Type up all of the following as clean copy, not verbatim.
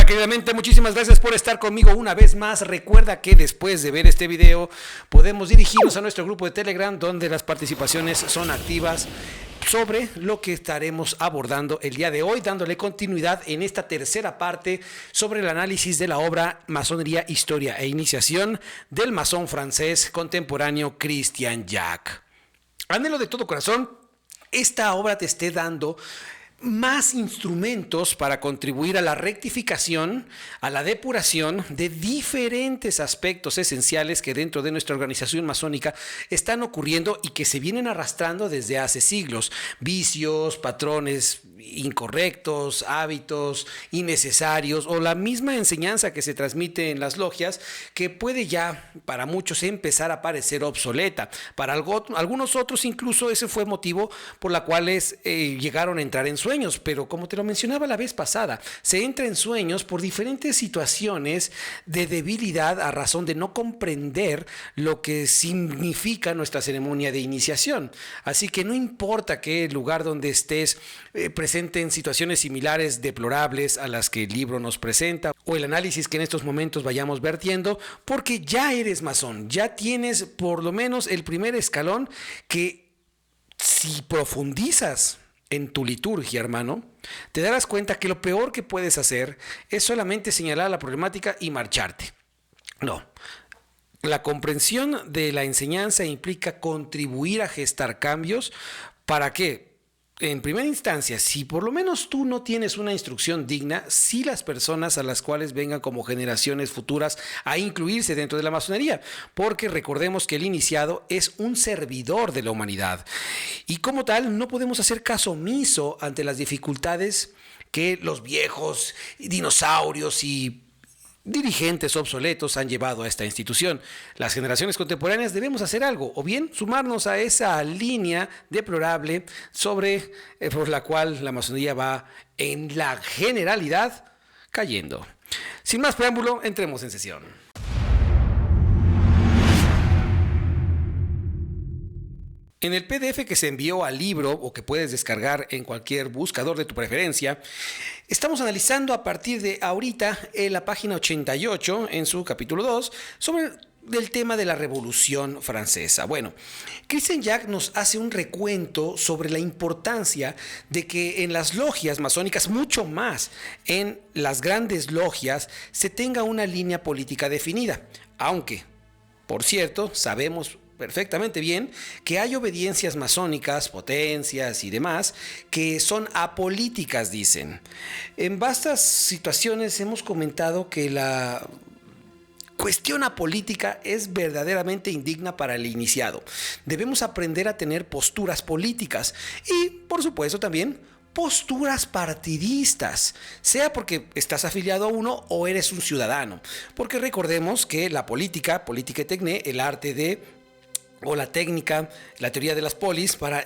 Hola queridamente, muchísimas gracias por estar conmigo una vez más. Recuerda que después de ver este video podemos dirigirnos a nuestro grupo de Telegram donde las participaciones son activas sobre lo que estaremos abordando el día de hoy, dándole continuidad en esta tercera parte sobre el análisis de la obra Masonería, Historia e Iniciación del masón francés contemporáneo Christian Jacques. Anhelo de todo corazón esta obra te esté dando más instrumentos para contribuir a la rectificación, a la depuración de diferentes aspectos esenciales que dentro de nuestra organización masónica están ocurriendo y que se vienen arrastrando desde hace siglos. Vicios, patrones incorrectos, hábitos innecesarios o la misma enseñanza que se transmite en las logias que puede ya para muchos empezar a parecer obsoleta. Para algunos otros incluso ese fue motivo por la cual llegaron a entrar en sueños, pero como te lo mencionaba la vez pasada, se entra en sueños por diferentes situaciones de debilidad a razón de no comprender lo que significa nuestra ceremonia de iniciación. Así que no importa que el lugar donde estés presenten situaciones similares deplorables a las que el libro nos presenta o el análisis que en estos momentos vayamos vertiendo, porque ya eres masón, ya tienes por lo menos el primer escalón que si profundizas en tu liturgia, hermano, te darás cuenta que lo peor que puedes hacer es solamente señalar la problemática y marcharte. No. La comprensión de la enseñanza implica contribuir a gestar cambios. ¿Para qué? En primera instancia, si por lo menos tú no tienes una instrucción digna, sí las personas a las cuales vengan como generaciones futuras a incluirse dentro de la masonería, porque recordemos que el iniciado es un servidor de la humanidad y como tal no podemos hacer caso omiso ante las dificultades que los viejos dinosaurios y dirigentes obsoletos han llevado a esta institución. Las generaciones contemporáneas debemos hacer algo, o bien sumarnos a esa línea deplorable por la cual la masonería va en la generalidad cayendo. Sin más preámbulo, entremos en sesión. En el PDF que se envió al libro o que puedes descargar en cualquier buscador de tu preferencia, estamos analizando a partir de ahorita en la página 88, en su capítulo 2, sobre el tema de la Revolución Francesa. Bueno, Christian Jacques nos hace un recuento sobre la importancia de que en las logias masónicas, mucho más en las grandes logias, se tenga una línea política definida, aunque, por cierto, sabemos perfectamente bien que hay obediencias masónicas, potencias y demás que son apolíticas, dicen. En vastas situaciones hemos comentado que la cuestión apolítica es verdaderamente indigna para el iniciado. Debemos aprender a tener posturas políticas y, por supuesto, también posturas partidistas, sea porque estás afiliado a uno o eres un ciudadano. Porque recordemos que la política y tecné, el arte de o la técnica, la teoría de las polis, para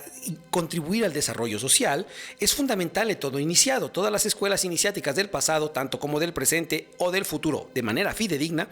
contribuir al desarrollo social, es fundamental en todo iniciado. Todas las escuelas iniciáticas del pasado, tanto como del presente o del futuro, de manera fidedigna,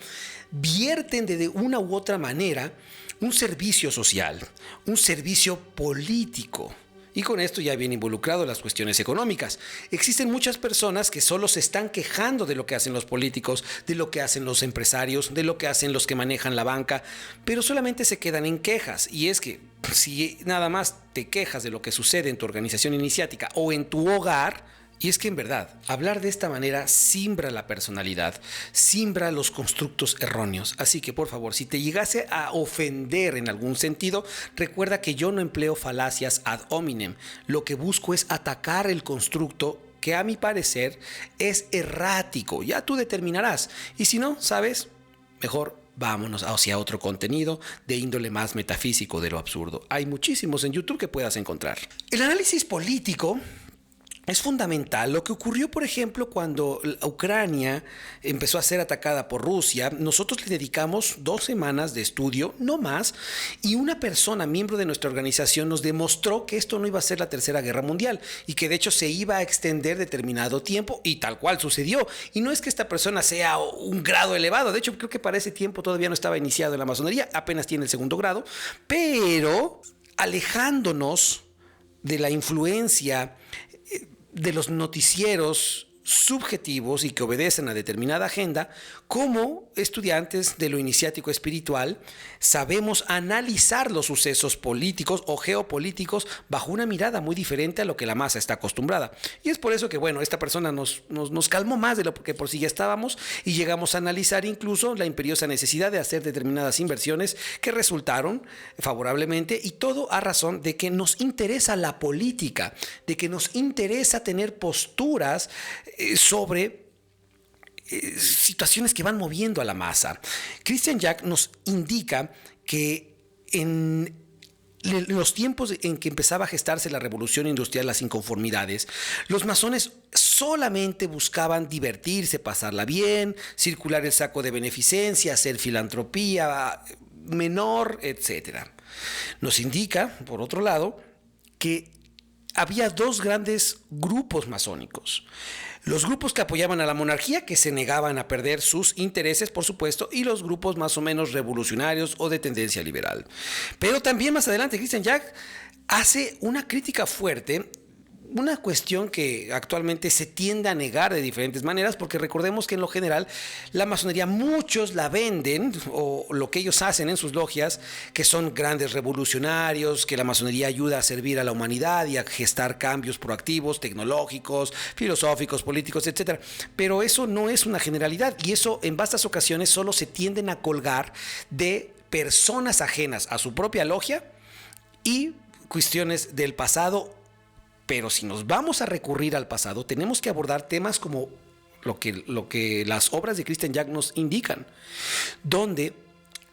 vierten de una u otra manera un servicio social, un servicio político. Y con esto ya viene involucrado las cuestiones económicas. Existen muchas personas que solo se están quejando de lo que hacen los políticos, de lo que hacen los empresarios, de lo que hacen los que manejan la banca, pero solamente se quedan en quejas. Y es que si nada más te quejas de lo que sucede en tu organización iniciática o en tu hogar, y es que en verdad, hablar de esta manera simbra la personalidad, simbra los constructos erróneos. Así que por favor, si te llegase a ofender en algún sentido, recuerda que yo no empleo falacias ad hominem. Lo que busco es atacar el constructo que a mi parecer es errático. Ya tú determinarás. Y si no, ¿sabes? Mejor vámonos hacia otro contenido de índole más metafísico de lo absurdo. Hay muchísimos en YouTube que puedas encontrar. El análisis político es fundamental. Lo que ocurrió, por ejemplo, cuando Ucrania empezó a ser atacada por Rusia, nosotros le dedicamos 2 semanas de estudio, no más, y una persona, miembro de nuestra organización, nos demostró que esto no iba a ser la Tercera Guerra Mundial y que de hecho se iba a extender determinado tiempo y tal cual sucedió. Y no es que esta persona sea un grado elevado, de hecho creo que para ese tiempo todavía no estaba iniciado en la masonería, apenas tiene el 2º grado, pero alejándonos de la influencia de los noticieros subjetivos y que obedecen a determinada agenda, como estudiantes de lo iniciático espiritual sabemos analizar los sucesos políticos o geopolíticos bajo una mirada muy diferente a lo que la masa está acostumbrada. Y es por eso que, bueno, esta persona nos calmó más de lo que por sí ya estábamos, y llegamos a analizar incluso la imperiosa necesidad de hacer determinadas inversiones que resultaron favorablemente, y todo a razón de que nos interesa la política, de que nos interesa tener posturas sobre situaciones que van moviendo a la masa. Christian Jack nos indica que en los tiempos en que empezaba a gestarse la revolución industrial, las inconformidades, los masones solamente buscaban divertirse, pasarla bien, circular el saco de beneficencia, hacer filantropía menor, etc. Nos indica, por otro lado, que había dos grandes grupos masónicos. Los grupos que apoyaban a la monarquía, que se negaban a perder sus intereses, por supuesto, y los grupos más o menos revolucionarios o de tendencia liberal. Pero también más adelante Christian Jack hace una crítica fuerte, una cuestión que actualmente se tiende a negar de diferentes maneras, porque recordemos que en lo general la masonería muchos la venden, o lo que ellos hacen en sus logias, que son grandes revolucionarios, que la masonería ayuda a servir a la humanidad y a gestar cambios proactivos, tecnológicos, filosóficos, políticos, etc. Pero eso no es una generalidad, y eso en vastas ocasiones solo se tienden a colgar de personas ajenas a su propia logia y cuestiones del pasado. Pero si nos vamos a recurrir al pasado, tenemos que abordar temas como lo que las obras de Christian Jack nos indican, donde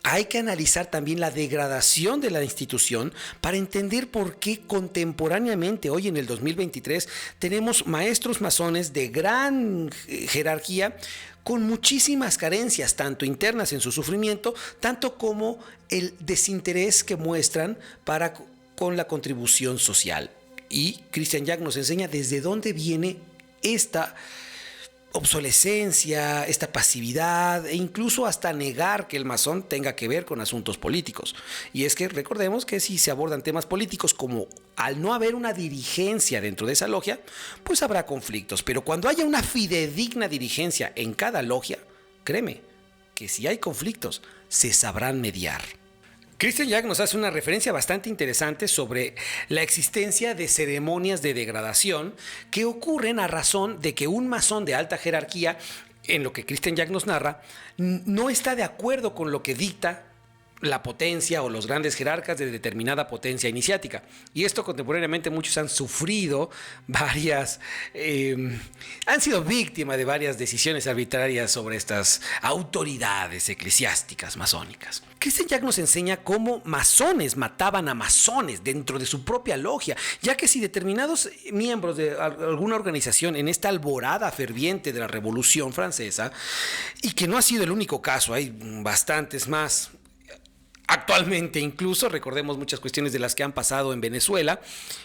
hay que analizar también la degradación de la institución para entender por qué contemporáneamente, hoy en el 2023, tenemos maestros masones de gran jerarquía con muchísimas carencias, tanto internas en su sufrimiento, tanto como el desinterés que muestran con la contribución social. Y Christian Jack nos enseña desde dónde viene esta obsolescencia, esta pasividad, e incluso hasta negar que el masón tenga que ver con asuntos políticos. Y es que recordemos que si se abordan temas políticos, como al no haber una dirigencia dentro de esa logia, pues habrá conflictos. Pero cuando haya una fidedigna dirigencia en cada logia, créeme que si hay conflictos, se sabrán mediar. Christian Jack nos hace una referencia bastante interesante sobre la existencia de ceremonias de degradación que ocurren a razón de que un masón de alta jerarquía, en lo que Christian Jack nos narra, no está de acuerdo con lo que dicta la potencia o los grandes jerarcas de determinada potencia iniciática. Y esto contemporáneamente muchos han sufrido han sido víctimas de varias decisiones arbitrarias sobre estas autoridades eclesiásticas masónicas. Christian Jack nos enseña cómo masones mataban a masones dentro de su propia logia, ya que si determinados miembros de alguna organización en esta alborada ferviente de la Revolución Francesa, y que no ha sido el único caso, hay bastantes más, actualmente incluso, recordemos muchas cuestiones de las que han pasado en Venezuela,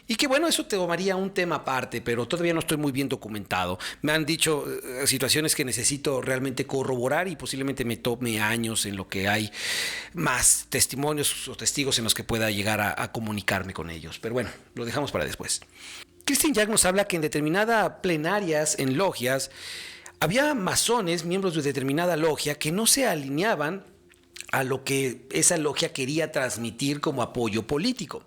y que bueno, eso tomaría un tema aparte, pero todavía no estoy muy bien documentado. Me han dicho situaciones que necesito realmente corroborar y posiblemente me tome años en lo que hay más testimonios o testigos en los que pueda llegar a comunicarme con ellos. Pero bueno, lo dejamos para después. Christian Jack nos habla que en determinadas plenarias en logias había masones, miembros de determinada logia, que no se alineaban a lo que esa logia quería transmitir como apoyo político.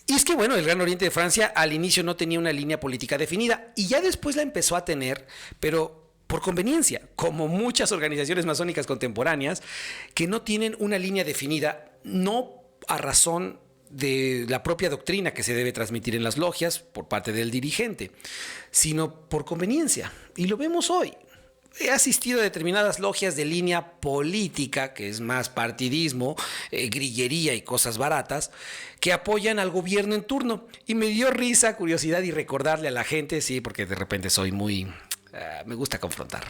Y es que, bueno, el Gran Oriente de Francia al inicio no tenía una línea política definida, y ya después la empezó a tener, pero por conveniencia, como muchas organizaciones masónicas contemporáneas que no tienen una línea definida, no a razón de la propia doctrina que se debe transmitir en las logias por parte del dirigente, sino por conveniencia. Y lo vemos hoy. He asistido a determinadas logias de línea política, que es más partidismo, grillería y cosas baratas, que apoyan al gobierno en turno. Y me dio risa, curiosidad y recordarle a la gente, sí, porque de repente soy me gusta confrontar.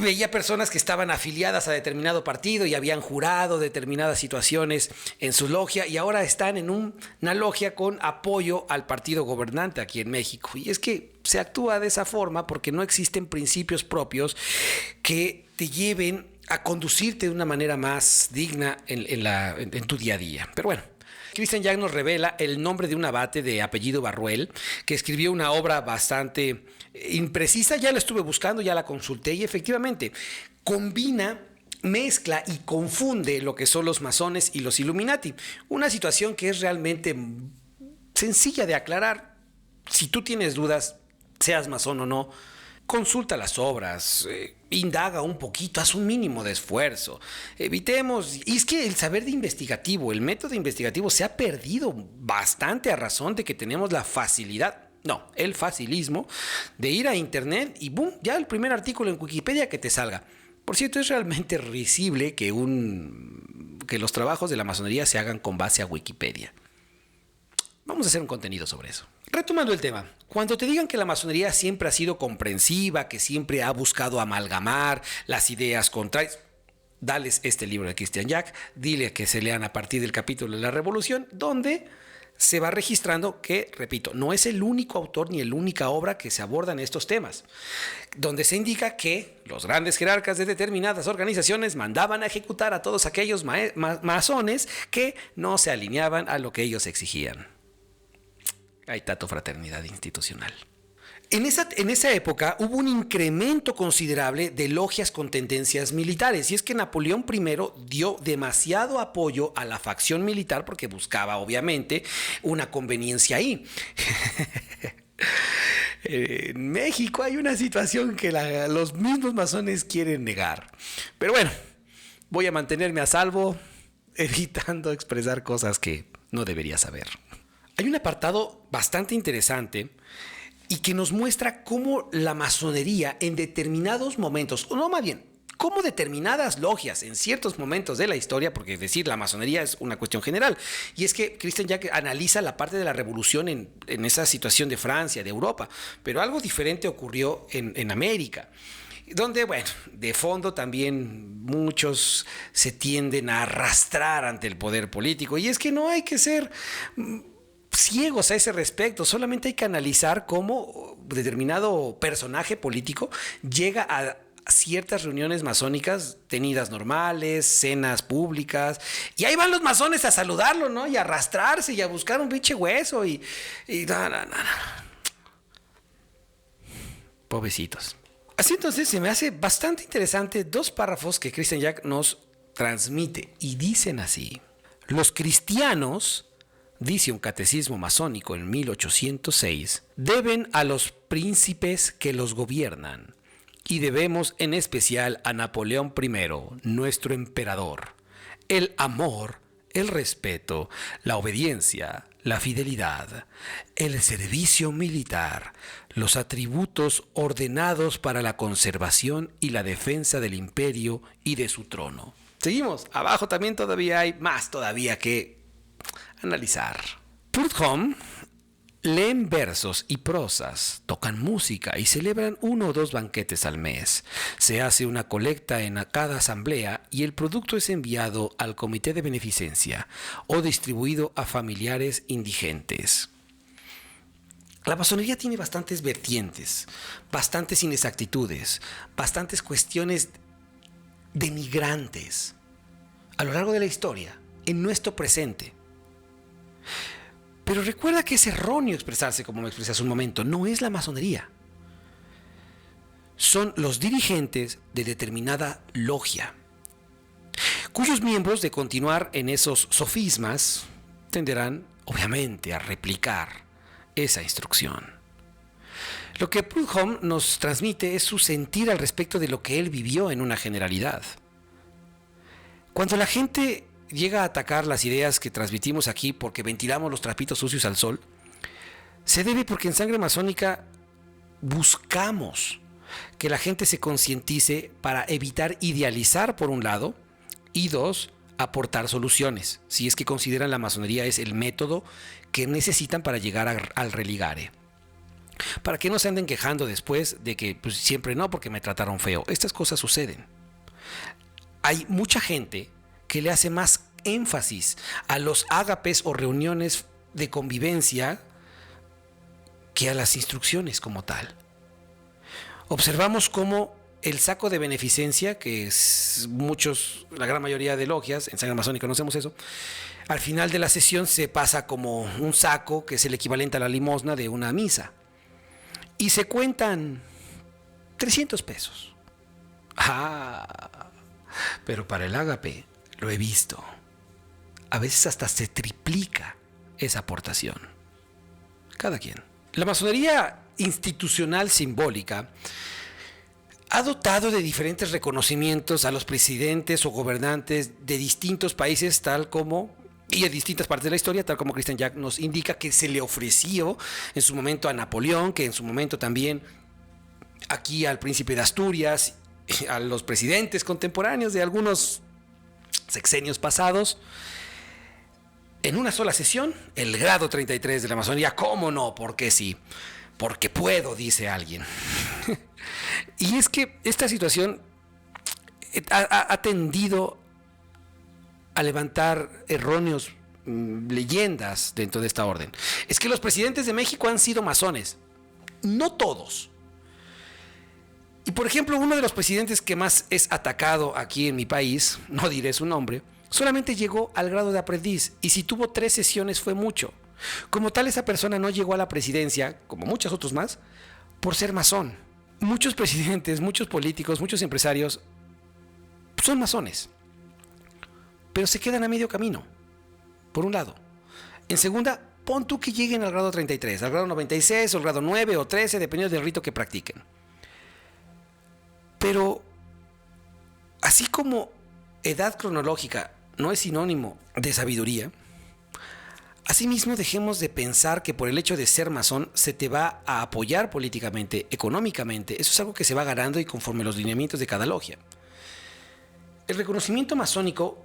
Veía personas que estaban afiliadas a determinado partido y habían jurado determinadas situaciones en su logia, y ahora están en una logia con apoyo al partido gobernante aquí en México. Y es que se actúa de esa forma porque no existen principios propios que te lleven a conducirte de una manera más digna en tu día a día. Pero bueno, Christian Jack nos revela el nombre de un abate de apellido Barruel, que escribió una obra bastante imprecisa. Ya la estuve buscando, ya la consulté y efectivamente combina, mezcla y confunde lo que son los masones y los Illuminati. Una situación que es realmente sencilla de aclarar. Si tú tienes dudas, seas masón o no, consulta las obras, indaga un poquito, haz un mínimo de esfuerzo. Evitemos, y es que el saber de investigativo, el método investigativo se ha perdido bastante a razón de que tenemos la facilidad, no, el facilismo de ir a internet y boom, ya el primer artículo en Wikipedia que te salga. Por cierto, es realmente risible que los trabajos de la masonería se hagan con base a Wikipedia. Vamos a hacer un contenido sobre eso. Retomando el tema, cuando te digan que la masonería siempre ha sido comprensiva, que siempre ha buscado amalgamar las ideas contrarias, dales este libro de Christian Jack, dile que se lean a partir del capítulo de la Revolución, donde se va registrando que, repito, no es el único autor ni la única obra que se abordan estos temas, donde se indica que los grandes jerarcas de determinadas organizaciones mandaban a ejecutar a todos aquellos masones que no se alineaban a lo que ellos exigían. Hay tato fraternidad institucional. En esa época hubo un incremento considerable de logias con tendencias militares, y es que Napoleón I dio demasiado apoyo a la facción militar porque buscaba obviamente una conveniencia ahí. En México hay una situación que los mismos masones quieren negar. Pero bueno, voy a mantenerme a salvo, evitando expresar cosas que no debería saber. Hay un apartado bastante interesante y que nos muestra cómo la masonería en determinados momentos, o no más bien, cómo determinadas logias en ciertos momentos de la historia, porque es decir, la masonería es una cuestión general, y es que Christian Jack analiza la parte de la revolución en esa situación de Francia, de Europa, pero algo diferente ocurrió en América, donde, bueno, de fondo también muchos se tienden a arrastrar ante el poder político, y es que no hay que ser ciegos a ese respecto, solamente hay que analizar cómo determinado personaje político llega a ciertas reuniones masónicas, tenidas normales, cenas públicas, y ahí van los masones a saludarlo, ¿no? Y a arrastrarse y a buscar un pinche hueso y no. Pobrecitos. Así entonces se me hace bastante interesante dos párrafos que Christian Jack nos transmite y dicen así: los cristianos, dice un catecismo masónico en 1806, deben a los príncipes que los gobiernan, y debemos en especial a Napoleón I, nuestro emperador, el amor, el respeto, la obediencia, la fidelidad, el servicio militar, los atributos ordenados para la conservación y la defensa del imperio y de su trono. Seguimos, abajo también todavía hay más todavía que analizar. Prudhomme leen versos y prosas, tocan música y celebran 1 o 2 banquetes al mes. Se hace una colecta en cada asamblea y el producto es enviado al comité de beneficencia o distribuido a familiares indigentes. La masonería tiene bastantes vertientes, bastantes inexactitudes, bastantes cuestiones denigrantes a lo largo de la historia, en nuestro presente. Pero recuerda que es erróneo expresarse como me expresé hace un momento. No es la masonería. Son los dirigentes de determinada logia, cuyos miembros, de continuar en esos sofismas, tenderán, obviamente, a replicar esa instrucción. Lo que Prudhomme nos transmite es su sentir al respecto de lo que él vivió en una generalidad. Cuando la gente llega a atacar las ideas que transmitimos aquí porque ventilamos los trapitos sucios al sol, se debe porque en Sangre Masónica buscamos que la gente se concientice para evitar idealizar por un lado y dos, aportar soluciones, si es que consideran la masonería es el método que necesitan para llegar al religare. Para que no se anden quejando después de que pues, siempre no porque me trataron feo. Estas cosas suceden. Hay mucha gente que le hace más énfasis a los ágapes o reuniones de convivencia que a las instrucciones como tal. Observamos cómo el saco de beneficencia, que es la gran mayoría de logias, en Sangre Masónica no hacemos eso, Al final de la sesión se pasa como un saco, que es el equivalente a la limosna de una misa. Y se cuentan 300 pesos. Ah, pero para el ágape lo he visto. A veces hasta se triplica esa aportación. Cada quien. La masonería institucional simbólica ha dotado de diferentes reconocimientos a los presidentes o gobernantes de distintos países, tal como, y de distintas partes de la historia, tal como Christian Jack nos indica que se le ofreció en su momento a Napoleón, que en su momento también aquí al príncipe de Asturias, a los presidentes contemporáneos de algunos sexenios pasados. En una sola sesión, el grado 33 de la masonería. ¿Cómo no? ¿Por qué sí? Porque puedo, dice alguien. Y es que esta situación ha tendido a levantar erróneos leyendas dentro de esta orden. Es que los presidentes de México han sido masones. No todos. Y por ejemplo, uno de los presidentes que más es atacado aquí en mi país, no diré su nombre, solamente llegó al grado de aprendiz, y si tuvo 3 sesiones fue mucho. Como tal, esa persona no llegó a la presidencia, como muchos otros más, por ser masón. Muchos presidentes, muchos políticos, muchos empresarios son masones, pero se quedan a medio camino, por un lado. En segunda, pon tú que lleguen al grado 33, al grado 96, o al grado 9 o 13, dependiendo del rito que practiquen. Pero, así como edad cronológica no es sinónimo de sabiduría, asimismo dejemos de pensar que por el hecho de ser masón se te va a apoyar políticamente, económicamente. Eso es algo que se va ganando y conforme los lineamientos de cada logia. El reconocimiento masónico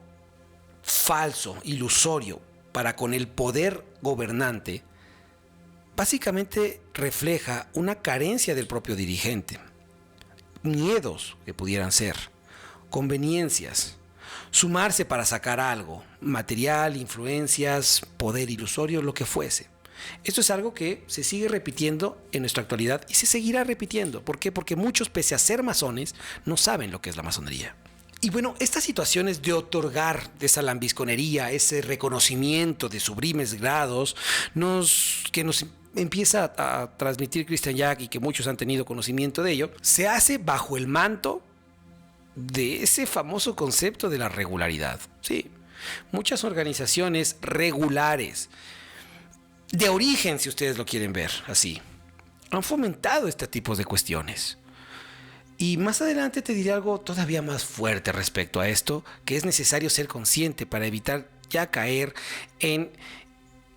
falso, ilusorio, para con el poder gobernante, básicamente refleja una carencia del propio dirigente. Miedos que pudieran ser, conveniencias, sumarse para sacar algo, material, influencias, poder ilusorio, lo que fuese. Esto es algo que se sigue repitiendo en nuestra actualidad y se seguirá repitiendo. ¿Por qué? Porque muchos, pese a ser masones, no saben lo que es la masonería. Y bueno, estas situaciones de otorgar de esa lambisconería, ese reconocimiento de sublimes grados, que nos empieza a transmitir Christian Jack y que muchos han tenido conocimiento de ello, se hace bajo el manto de ese famoso concepto de la regularidad. Sí, muchas organizaciones regulares, de origen, si ustedes lo quieren ver así, han fomentado este tipo de cuestiones. Y más adelante te diré algo todavía más fuerte respecto a esto, que es necesario ser consciente para evitar ya caer en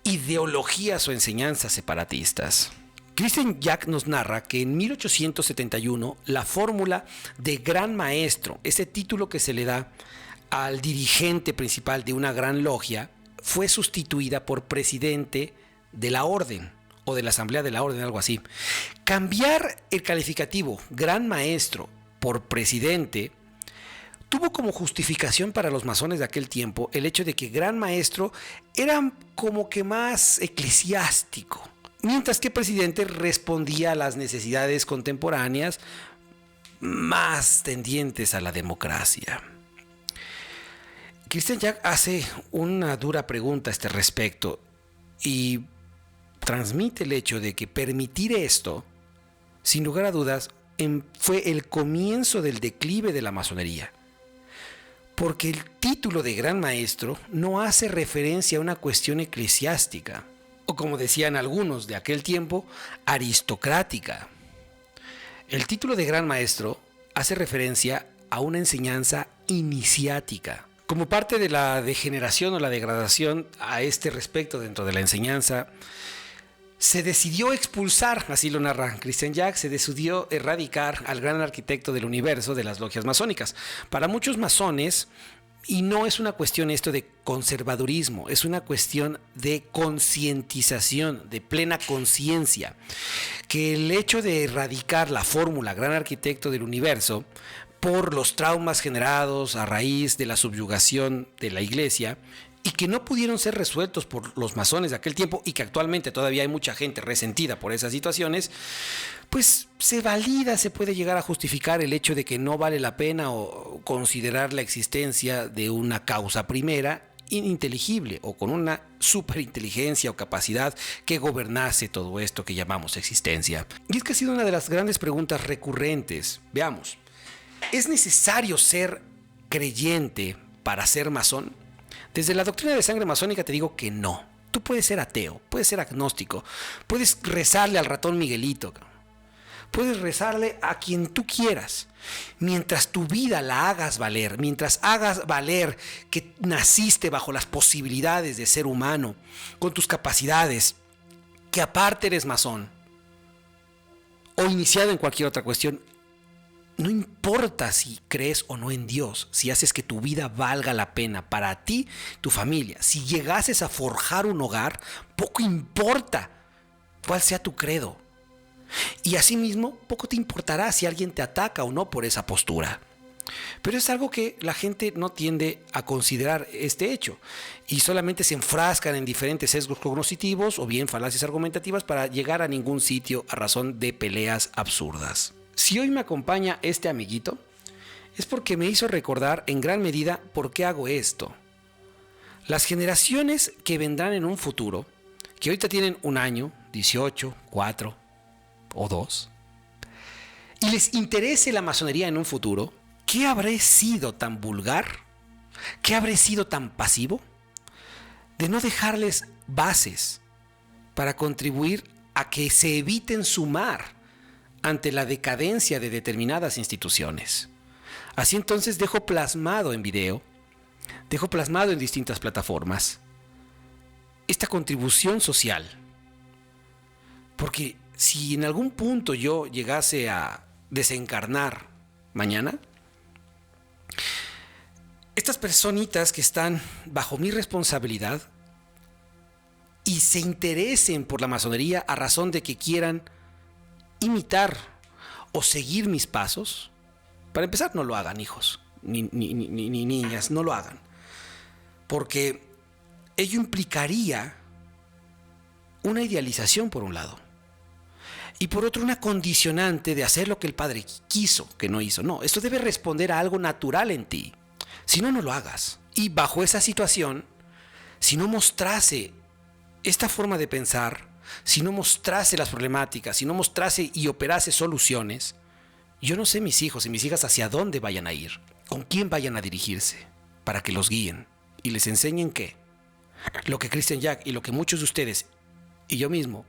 ideologías o enseñanzas separatistas. Christian Jack nos narra que en 1871 la fórmula de gran maestro, ese título que se le da al dirigente principal de una gran logia, fue sustituida por presidente de la orden o de la asamblea de la orden, algo así. Cambiar el calificativo gran maestro por presidente tuvo como justificación para los masones de aquel tiempo el hecho de que gran maestro era como que más eclesiástico, mientras que presidente respondía a las necesidades contemporáneas más tendientes a la democracia. Christian Jack hace una dura pregunta a este respecto y transmite el hecho de que permitir esto, sin lugar a dudas, fue el comienzo del declive de la masonería. Porque el título de gran maestro no hace referencia a una cuestión eclesiástica, o como decían algunos de aquel tiempo, aristocrática. El título de gran maestro hace referencia a una enseñanza iniciática. Como parte de la degeneración o la degradación a este respecto dentro de la enseñanza, se decidió expulsar, así lo narra Christian Jack, se decidió erradicar al gran arquitecto del universo de las logias masónicas. Para muchos masones, y no es una cuestión esto de conservadurismo, es una cuestión de concientización, de plena conciencia, que el hecho de erradicar la fórmula gran arquitecto del universo por los traumas generados a raíz de la subyugación de la iglesia, y que no pudieron ser resueltos por los masones de aquel tiempo y que actualmente todavía hay mucha gente resentida por esas situaciones, pues se valida, se puede llegar a justificar el hecho de que no vale la pena o considerar la existencia de una causa primera ininteligible o con una superinteligencia o capacidad que gobernase todo esto que llamamos existencia. Y es que ha sido una de las grandes preguntas recurrentes. Veamos, ¿es necesario ser creyente para ser masón? Desde la doctrina de sangre masónica te digo que no. Tú puedes ser ateo, puedes ser agnóstico, puedes rezarle al ratón Miguelito, puedes rezarle a quien tú quieras. Mientras tu vida la hagas valer, mientras hagas valer que naciste bajo las posibilidades de ser humano, con tus capacidades, que aparte eres masón o iniciado en cualquier otra cuestión, no importa si crees o no en Dios, si haces que tu vida valga la pena para ti, tu familia, si llegases a forjar un hogar, poco importa cuál sea tu credo. Y asimismo, poco te importará si alguien te ataca o no por esa postura. Pero es algo que la gente no tiende a considerar este hecho y solamente se enfrascan en diferentes sesgos cognitivos o bien falacias argumentativas para llegar a ningún sitio a razón de peleas absurdas. Si hoy me acompaña este amiguito, es porque me hizo recordar en gran medida por qué hago esto. Las generaciones que vendrán en un futuro, que ahorita tienen 1 año, 18, 4 o 2, y les interese la masonería en un futuro, ¿qué habré sido tan vulgar? ¿Qué habré sido tan pasivo? De no dejarles bases para contribuir a que se eviten sumar ante la decadencia de determinadas instituciones. Así entonces dejo plasmado en video, dejo plasmado en distintas plataformas esta contribución social. Porque si en algún punto yo llegase a desencarnar mañana, estas personitas que están bajo mi responsabilidad y se interesen por la masonería a razón de que quieran imitar o seguir mis pasos, para empezar no lo hagan, hijos, ni niñas, no lo hagan, porque ello implicaría una idealización por un lado y por otro una condicionante de hacer lo que el padre quiso, que no hizo. No, esto debe responder a algo natural en ti, si no, no lo hagas. Y bajo esa situación, si no mostrase esta forma de pensar, si no mostrase las problemáticas, si no mostrase y operase soluciones, yo no sé mis hijos y mis hijas hacia dónde vayan a ir, con quién vayan a dirigirse, para que los guíen y les enseñen qué. Lo que Christian Jack y lo que muchos de ustedes y yo mismo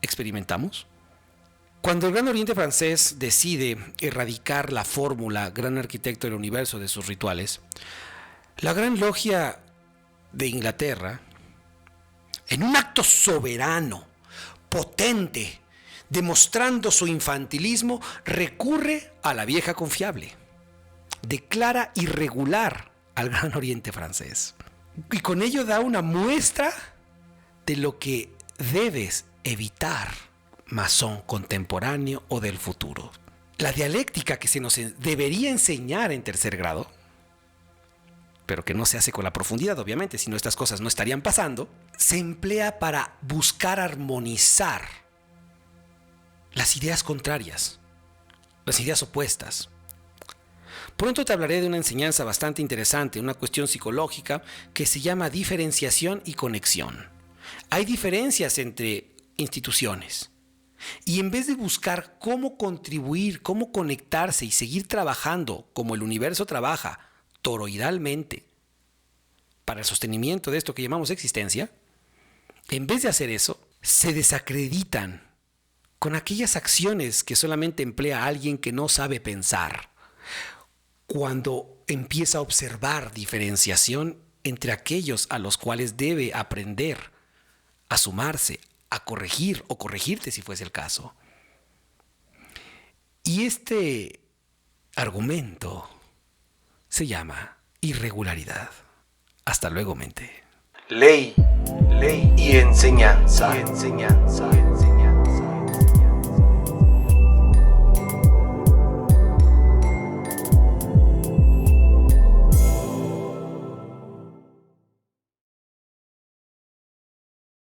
experimentamos. Cuando el Gran Oriente francés decide erradicar la fórmula Gran Arquitecto del Universo de sus rituales, la Gran Logia de Inglaterra, en un acto soberano, potente, demostrando su infantilismo, recurre a la vieja confiable. Declara irregular al Gran Oriente francés. Y con ello da una muestra de lo que debes evitar, masón contemporáneo o del futuro. La dialéctica que se nos debería enseñar en 3er grado, pero que no se hace con la profundidad, obviamente, si no estas cosas no estarían pasando, se emplea para buscar armonizar las ideas contrarias, las ideas opuestas. Pronto te hablaré de una enseñanza bastante interesante, una cuestión psicológica que se llama diferenciación y conexión. Hay diferencias entre instituciones y en vez de buscar cómo contribuir, cómo conectarse y seguir trabajando como el universo trabaja, toroidalmente, para el sostenimiento de esto que llamamos existencia, en vez de hacer eso, se desacreditan con aquellas acciones que solamente emplea alguien que no sabe pensar, cuando empieza a observar diferenciación entre aquellos a los cuales debe aprender a sumarse, a corregir o corregirte si fuese el caso. Y este argumento se llama irregularidad. Hasta luego, mente. Ley y enseñanza.